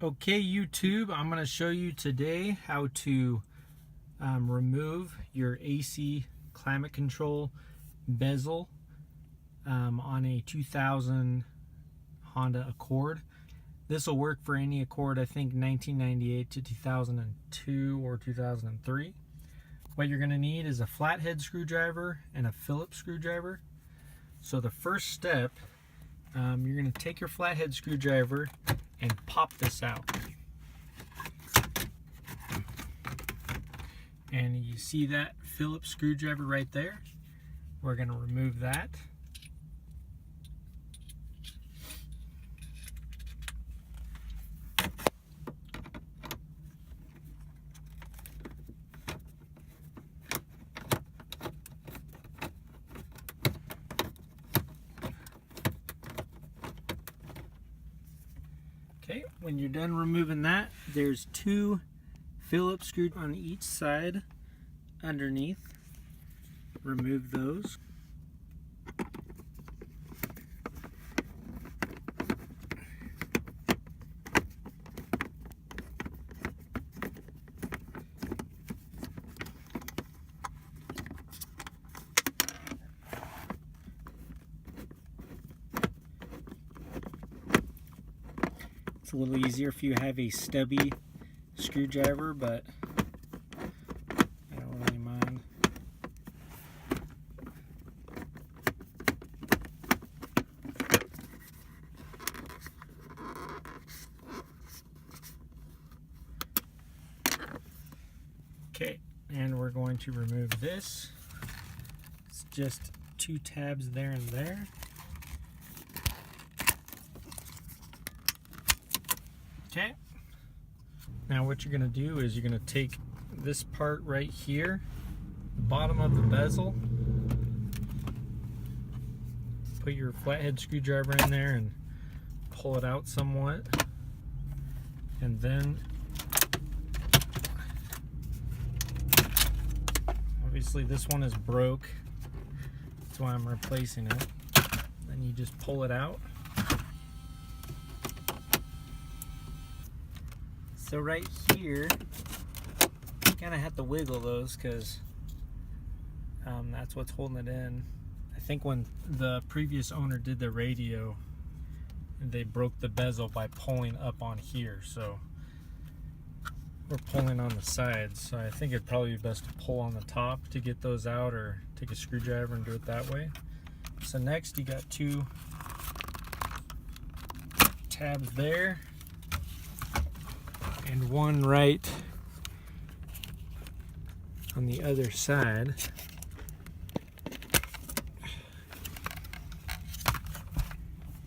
Okay, YouTube, I'm going to show you today how to remove your AC climate control bezel on a 2000 Honda Accord. This will work for any Accord, I think 1998 to 2002 or 2003. What you're going to need is a flathead screwdriver and a Phillips screwdriver. So the first step, you're going to take your flathead screwdriver and pop this out. And you see that Phillips screwdriver right there? We're going to remove that. Okay, when you're done removing that, there's two Phillips screws on each side underneath. Remove those. It's a little easier if you have a stubby screwdriver, but I don't really mind. Okay, and we're going to remove this. It's just two tabs there and there. Okay, now what you're going to do is you're going to take this part right here, the bottom of the bezel, put your flathead screwdriver in there and pull it out somewhat, and then obviously this one is broke, that's why I'm replacing it. Then you just pull it out. So right here, you kind of have to wiggle those because that's what's holding it in. I think when the previous owner did the radio, they broke the bezel by pulling up on here. So we're pulling on the sides. So I think it'd probably be best to pull on the top to get those out, or take a screwdriver and do it that way. So next you got two tabs there, and one right on the other side.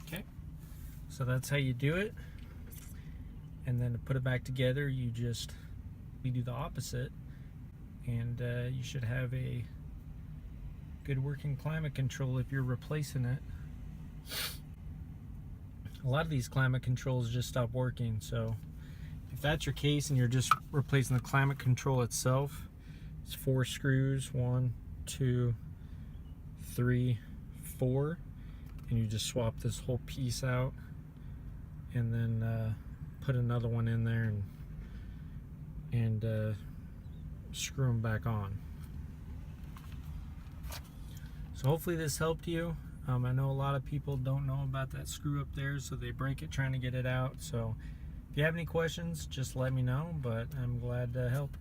Okay, so that's how you do it. And then to put it back together, we do the opposite, and you should have a good working climate control if you're replacing it. A lot of these climate controls just stop working, so if that's your case and you're just replacing the climate control itself, it's 4 screws, 1, 2, 3, 4, and you just swap this whole piece out, and then put another one in there and screw them back on. So hopefully this helped you. I know a lot of people don't know about that screw up there, so they break it trying to get it out. So if you have any questions, just let me know, but I'm glad to help.